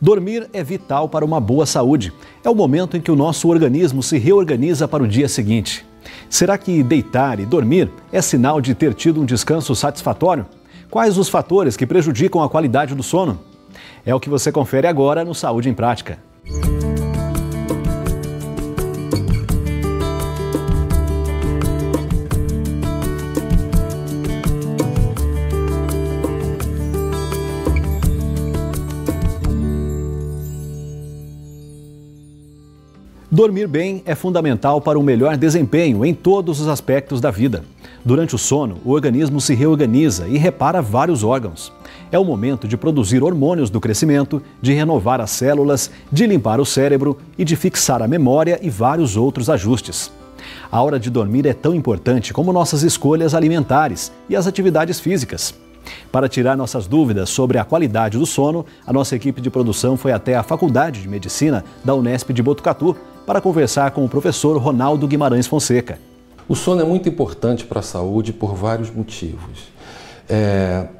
Dormir é vital para uma boa saúde. É o momento em que o nosso organismo se reorganiza para o dia seguinte. Será que deitar e dormir é sinal de ter tido um descanso satisfatório? Quais os fatores que prejudicam a qualidade do sono? É o que você confere agora no Saúde em Prática. Dormir bem é fundamental para um melhor desempenho em todos os aspectos da vida. Durante o sono, o organismo se reorganiza e repara vários órgãos. É o momento de produzir hormônios do crescimento, de renovar as células, de limpar o cérebro e de fixar a memória e vários outros ajustes. A hora de dormir é tão importante como nossas escolhas alimentares e as atividades físicas. Para tirar nossas dúvidas sobre a qualidade do sono, a nossa equipe de produção foi até a Faculdade de Medicina da Unesp de Botucatu para conversar com o professor Ronaldo Guimarães Fonseca. O sono é muito importante para a saúde por vários motivos.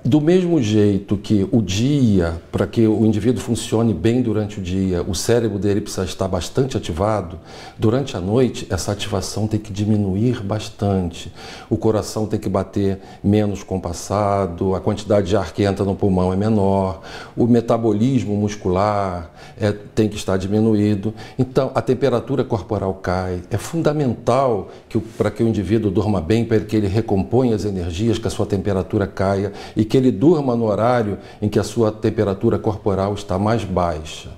Do mesmo jeito que o dia, para que o indivíduo funcione bem durante o dia, o cérebro dele precisa estar bastante ativado, durante a noite essa ativação tem que diminuir bastante. O coração tem que bater menos compassado, a quantidade de ar que entra no pulmão é menor, o metabolismo muscular tem que estar diminuído. Então a temperatura corporal cai. É fundamental para que o indivíduo durma bem, para que ele recomponha as energias, que a sua temperatura caia e que ele durma no horário em que a sua temperatura corporal está mais baixa.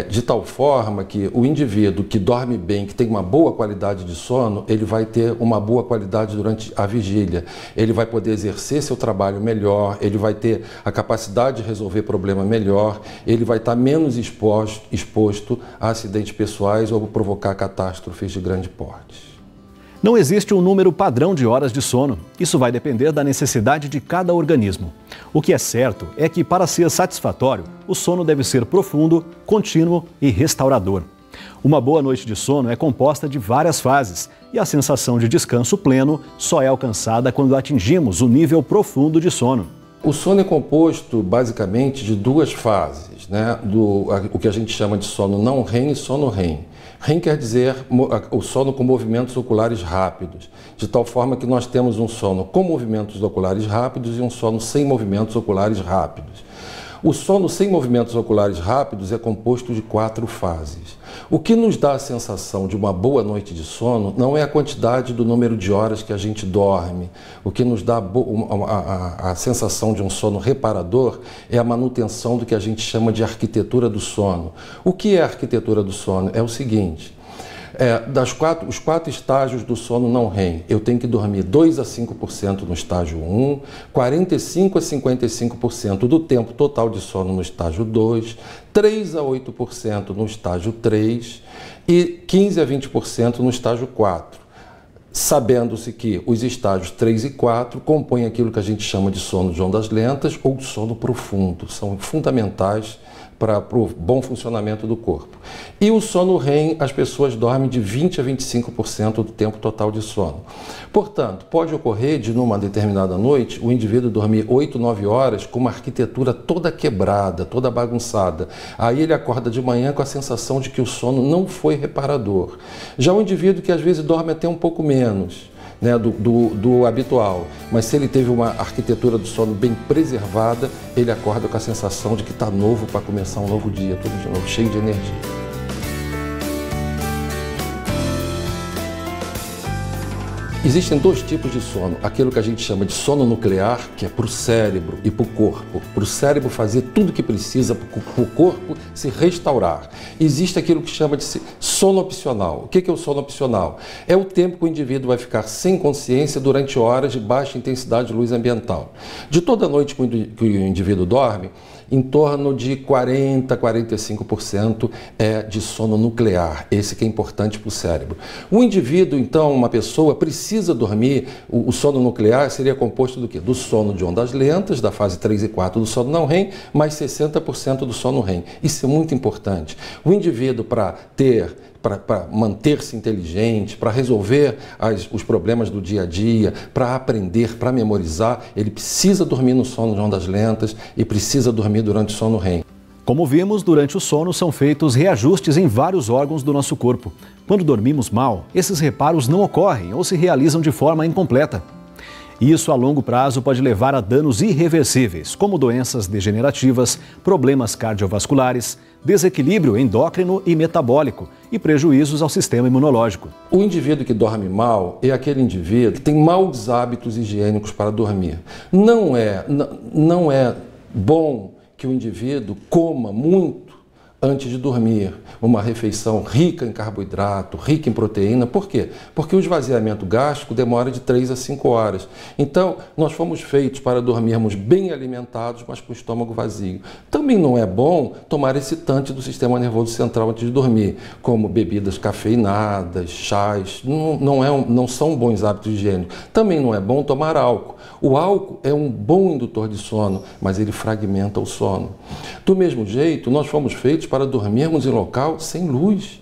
De tal forma que o indivíduo que dorme bem, que tem uma boa qualidade de sono, ele vai ter uma boa qualidade durante a vigília. Ele vai poder exercer seu trabalho melhor, ele vai ter a capacidade de resolver problema melhor, ele vai estar menos exposto a acidentes pessoais ou provocar catástrofes de grande porte. Não existe um número padrão de horas de sono. Isso vai depender da necessidade de cada organismo. O que é certo é que, para ser satisfatório, o sono deve ser profundo, contínuo e restaurador. Uma boa noite de sono é composta de várias fases e a sensação de descanso pleno só é alcançada quando atingimos o nível profundo de sono. O sono é composto basicamente de duas fases, né? O que a gente chama de sono não REM e sono REM. REM quer dizer o sono com movimentos oculares rápidos, de tal forma que nós temos um sono com movimentos oculares rápidos e um sono sem movimentos oculares rápidos. O sono sem movimentos oculares rápidos é composto de 4 fases. O que nos dá a sensação de uma boa noite de sono não é a quantidade do número de horas que a gente dorme. O que nos dá a sensação de um sono reparador é a manutenção do que a gente chama de arquitetura do sono. O que é a arquitetura do sono? É o seguinte. Os 4 estágios do sono não REM, eu tenho que dormir 2 a 5% no estágio 1, 45 a 55% do tempo total de sono no estágio 2, 3 a 8% no estágio 3 e 15 a 20% no estágio 4. Sabendo-se que os estágios 3 e 4 compõem aquilo que a gente chama de sono de ondas lentas ou sono profundo, são fundamentais para o bom funcionamento do corpo. E o sono REM, as pessoas dormem de 20 a 25% do tempo total de sono. Portanto, pode ocorrer de numa determinada noite o indivíduo dormir 8, 9 horas com uma arquitetura toda quebrada, toda bagunçada. Aí ele acorda de manhã com a sensação de que o sono não foi reparador. Já o indivíduo que às vezes dorme até um pouco menos, né, do habitual, mas se ele teve uma arquitetura do sono bem preservada, ele acorda com a sensação de que está novo para começar um novo dia, tudo de novo, cheio de energia. Existem 2 tipos de sono, aquilo que a gente chama de sono nuclear, que é para o cérebro e para o corpo, para o cérebro fazer tudo o que precisa, para o corpo se restaurar. Existe aquilo que chama de sono opcional. O que é o sono opcional? É o tempo que o indivíduo vai ficar sem consciência durante horas de baixa intensidade de luz ambiental. De toda noite que o indivíduo dorme, em torno de 40% a 45% é de sono nuclear, esse que é importante para o cérebro. O indivíduo, então, uma pessoa, precisa dormir, o sono nuclear seria composto do quê? Do sono de ondas lentas, da fase 3 e 4 do sono não REM, mais 60% do sono REM. Isso é muito importante. O indivíduo, para manter-se inteligente, para resolver os problemas do dia a dia, para aprender, para memorizar, ele precisa dormir no sono de ondas lentas e precisa dormir durante o sono REM. Como vimos, durante o sono são feitos reajustes em vários órgãos do nosso corpo. Quando dormimos mal, esses reparos não ocorrem ou se realizam de forma incompleta. Isso a longo prazo pode levar a danos irreversíveis, como doenças degenerativas, problemas cardiovasculares, desequilíbrio endócrino e metabólico e prejuízos ao sistema imunológico. O indivíduo que dorme mal é aquele indivíduo que tem maus hábitos higiênicos para dormir. Não é bom que o indivíduo coma muito antes de dormir, uma refeição rica em carboidrato, rica em proteína. Por quê? Porque o esvaziamento gástrico demora de 3 a 5 horas. Então, nós fomos feitos para dormirmos bem alimentados, mas com o estômago vazio. Também não é bom tomar excitante do sistema nervoso central antes de dormir, como bebidas cafeinadas, chás, não são bons hábitos higiênicos. Também não é bom tomar álcool. O álcool é um bom indutor de sono, mas ele fragmenta o sono. Do mesmo jeito, nós fomos feitos para dormirmos em local sem luz.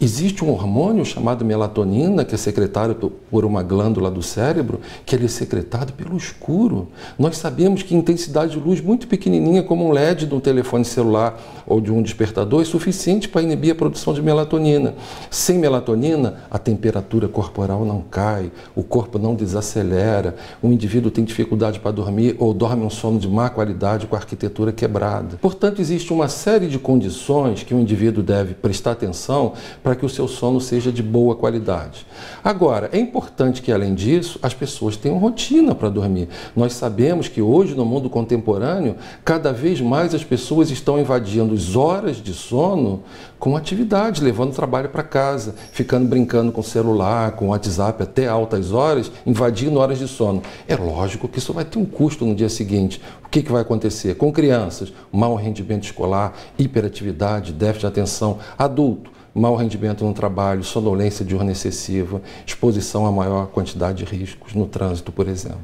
Existe um hormônio chamado melatonina, que é secretado por uma glândula do cérebro, que ele é secretado pelo escuro. Nós sabemos que intensidade de luz muito pequenininha, como um LED de um telefone celular ou de um despertador, é suficiente para inibir a produção de melatonina. Sem melatonina, a temperatura corporal não cai, o corpo não desacelera, o indivíduo tem dificuldade para dormir ou dorme um sono de má qualidade com a arquitetura quebrada. Portanto, existe uma série de condições que o indivíduo deve prestar atenção para que o seu sono seja de boa qualidade. Agora, é importante que, além disso, as pessoas tenham rotina para dormir. Nós sabemos que hoje, no mundo contemporâneo, cada vez mais as pessoas estão invadindo as horas de sono com atividades, levando o trabalho para casa, ficando brincando com o celular, com o WhatsApp até altas horas, invadindo horas de sono. É lógico que isso vai ter um custo no dia seguinte. O que vai acontecer? Com crianças, mau rendimento escolar, hiperatividade, déficit de atenção. Adulto, mau rendimento no trabalho, sonolência diurna excessiva, exposição a maior quantidade de riscos no trânsito, por exemplo.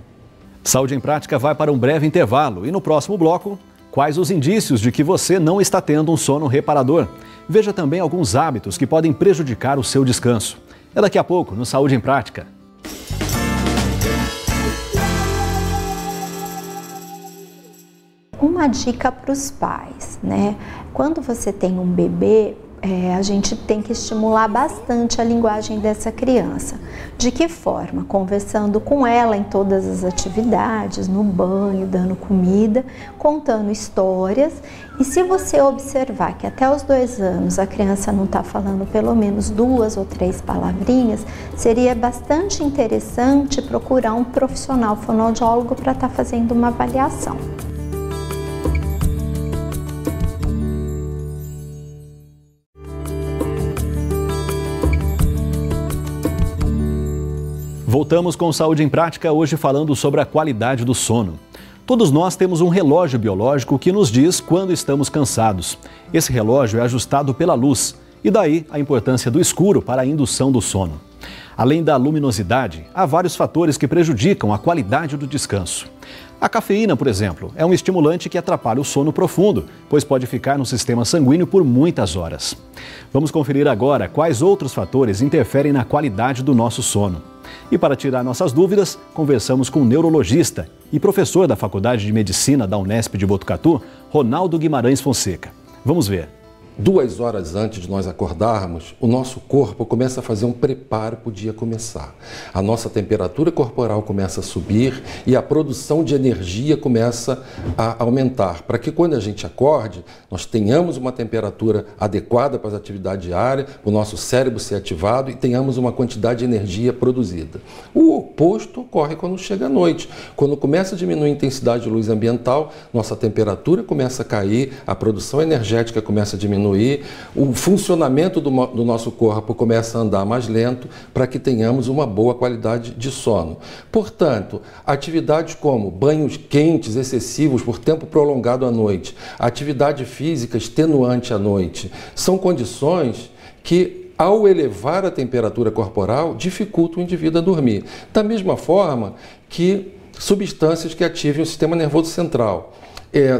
Saúde em Prática vai para um breve intervalo e no próximo bloco, quais os indícios de que você não está tendo um sono reparador? Veja também alguns hábitos que podem prejudicar o seu descanso. É daqui a pouco no Saúde em Prática. Uma dica para os pais, né? Quando você tem um bebê, a gente tem que estimular bastante a linguagem dessa criança. De que forma? Conversando com ela em todas as atividades, no banho, dando comida, contando histórias. E se você observar que até os 2 anos a criança não está falando pelo menos 2 ou 3 palavrinhas, seria bastante interessante procurar um profissional fonoaudiólogo para estar fazendo uma avaliação. Voltamos com Saúde em Prática, hoje falando sobre a qualidade do sono. Todos nós temos um relógio biológico que nos diz quando estamos cansados. Esse relógio é ajustado pela luz, e daí a importância do escuro para a indução do sono. Além da luminosidade, há vários fatores que prejudicam a qualidade do descanso. A cafeína, por exemplo, é um estimulante que atrapalha o sono profundo, pois pode ficar no sistema sanguíneo por muitas horas. Vamos conferir agora quais outros fatores interferem na qualidade do nosso sono. E para tirar nossas dúvidas, conversamos com o neurologista e professor da Faculdade de Medicina da Unesp de Botucatu, Ronaldo Guimarães Fonseca. Vamos ver. 2 horas antes de nós acordarmos, o nosso corpo começa a fazer um preparo para o dia começar. A nossa temperatura corporal começa a subir e a produção de energia começa a aumentar, para que quando a gente acorde, nós tenhamos uma temperatura adequada para as atividades diárias, o nosso cérebro ser ativado e tenhamos uma quantidade de energia produzida. O oposto ocorre quando chega a noite. Quando começa a diminuir a intensidade de luz ambiental, nossa temperatura começa a cair, a produção energética começa a diminuir, o funcionamento do nosso corpo começa a andar mais lento para que tenhamos uma boa qualidade de sono. Portanto, atividades como banhos quentes excessivos por tempo prolongado à noite, atividade física extenuante à noite, são condições que, ao elevar a temperatura corporal, dificultam o indivíduo a dormir. Da mesma forma que substâncias que ativem o sistema nervoso central.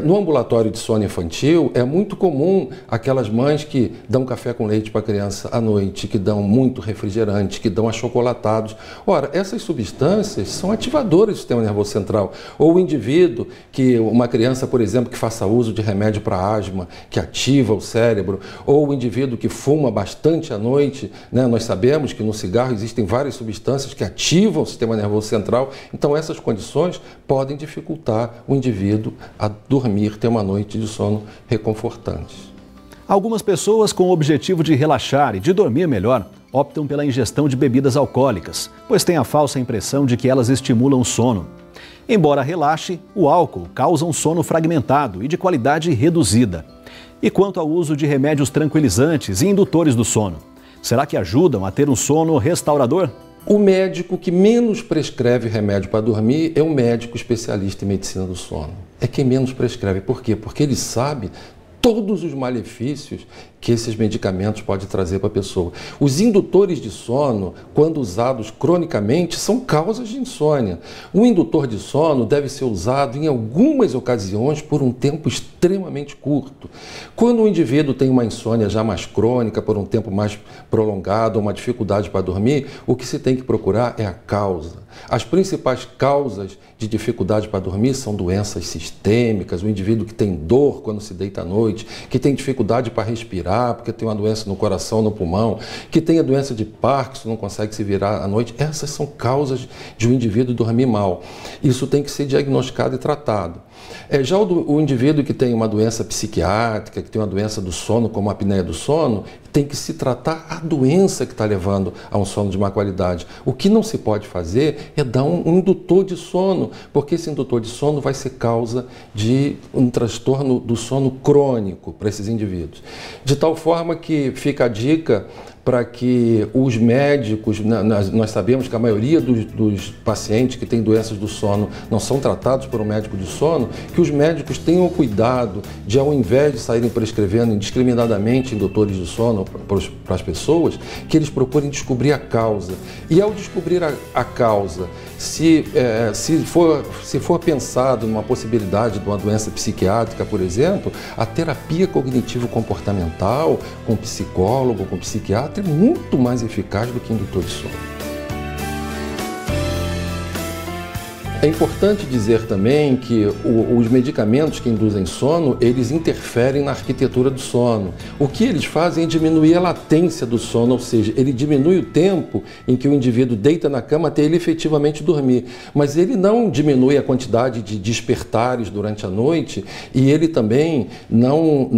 No ambulatório de sono infantil, é muito comum aquelas mães que dão café com leite para a criança à noite, que dão muito refrigerante, que dão achocolatados. Ora, essas substâncias são ativadoras do sistema nervoso central. Ou o indivíduo, uma criança, por exemplo, que faça uso de remédio para asma, que ativa o cérebro, ou o indivíduo que fuma bastante à noite, né? Nós sabemos que no cigarro existem várias substâncias que ativam o sistema nervoso central. Então, essas condições podem dificultar o indivíduo a dormir, ter uma noite de sono reconfortante. Algumas pessoas, com o objetivo de relaxar e de dormir melhor, optam pela ingestão de bebidas alcoólicas, pois têm a falsa impressão de que elas estimulam o sono. Embora relaxe, o álcool causa um sono fragmentado e de qualidade reduzida. E quanto ao uso de remédios tranquilizantes e indutores do sono, será que ajudam a ter um sono restaurador? O médico que menos prescreve remédio para dormir é um médico especialista em medicina do sono. É quem menos prescreve. Por quê? Porque ele sabe todos os malefícios que esses medicamentos podem trazer para a pessoa. Os indutores de sono, quando usados cronicamente, são causas de insônia. O indutor de sono deve ser usado em algumas ocasiões por um tempo extremamente curto. Quando o indivíduo tem uma insônia já mais crônica, por um tempo mais prolongado, uma dificuldade para dormir, o que se tem que procurar é a causa. As principais causas de dificuldade para dormir são doenças sistêmicas, o indivíduo que tem dor quando se deita à noite, que tem dificuldade para respirar, porque tem uma doença no coração, no pulmão, que tem a doença de Parkinson, não consegue se virar à noite. Essas são causas de um indivíduo dormir mal. Isso tem que ser diagnosticado e tratado. Já o indivíduo que tem uma doença psiquiátrica, que tem uma doença do sono, como a apneia do sono, tem que se tratar a doença que está levando a um sono de má qualidade. O que não se pode fazer é dar um indutor de sono, porque esse indutor de sono vai ser causa de um transtorno do sono crônico para esses indivíduos. De tal forma que fica a dica para que os médicos, nós sabemos que a maioria dos pacientes que têm doenças do sono não são tratados por um médico de sono, que os médicos tenham cuidado de, ao invés de saírem prescrevendo indiscriminadamente indutores de sono para as pessoas, que eles procurem descobrir a causa. E ao descobrir a causa, se for pensado numa possibilidade de uma doença psiquiátrica, por exemplo, a terapia cognitivo-comportamental, com psicólogo, com psiquiatra, é muito mais eficaz do que indutor de sono. É importante dizer também que os medicamentos que induzem sono, eles interferem na arquitetura do sono. O que eles fazem é diminuir a latência do sono, ou seja, ele diminui o tempo em que o indivíduo deita na cama até ele efetivamente dormir. Mas ele não diminui a quantidade de despertares durante a noite e ele também não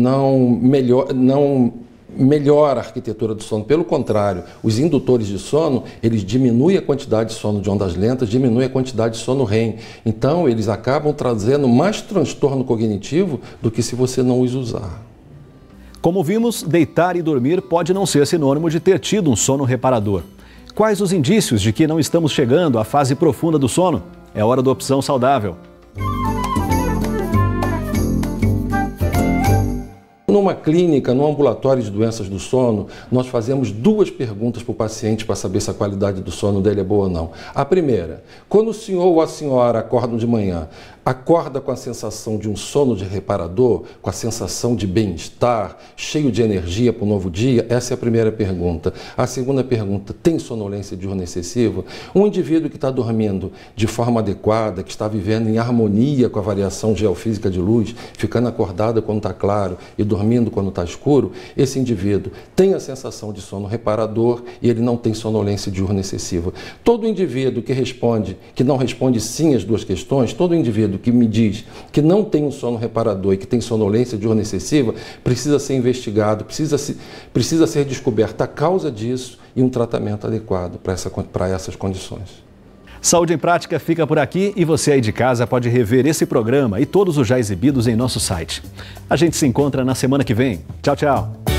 melhora a arquitetura do sono. Pelo contrário, os indutores de sono, eles diminuem a quantidade de sono de ondas lentas, diminuem a quantidade de sono REM. Então, eles acabam trazendo mais transtorno cognitivo do que se você não os usar. Como vimos, deitar e dormir pode não ser sinônimo de ter tido um sono reparador. Quais os indícios de que não estamos chegando à fase profunda do sono? É hora da opção saudável. Numa clínica, no ambulatório de doenças do sono, nós fazemos 2 perguntas para o paciente para saber se a qualidade do sono dele é boa ou não. A primeira, quando o senhor ou a senhora acordam de manhã, acorda com a sensação de um sono de reparador, com a sensação de bem-estar, cheio de energia para o novo dia? Essa é a primeira pergunta. A segunda pergunta, tem sonolência diurna excessiva? Um indivíduo que está dormindo de forma adequada, que está vivendo em harmonia com a variação geofísica de luz, ficando acordado quando está claro e dormindo quando está escuro, esse indivíduo tem a sensação de sono reparador e ele não tem sonolência diurna excessiva. Todo indivíduo que não responde sim às 2 questões, todo indivíduo que me diz que não tem um sono reparador e que tem sonolência diurna excessiva, precisa ser investigado, precisa ser descoberta a causa disso e um tratamento adequado para essas condições. Saúde em Prática fica por aqui e você aí de casa pode rever esse programa e todos os já exibidos em nosso site. A gente se encontra na semana que vem. Tchau, tchau!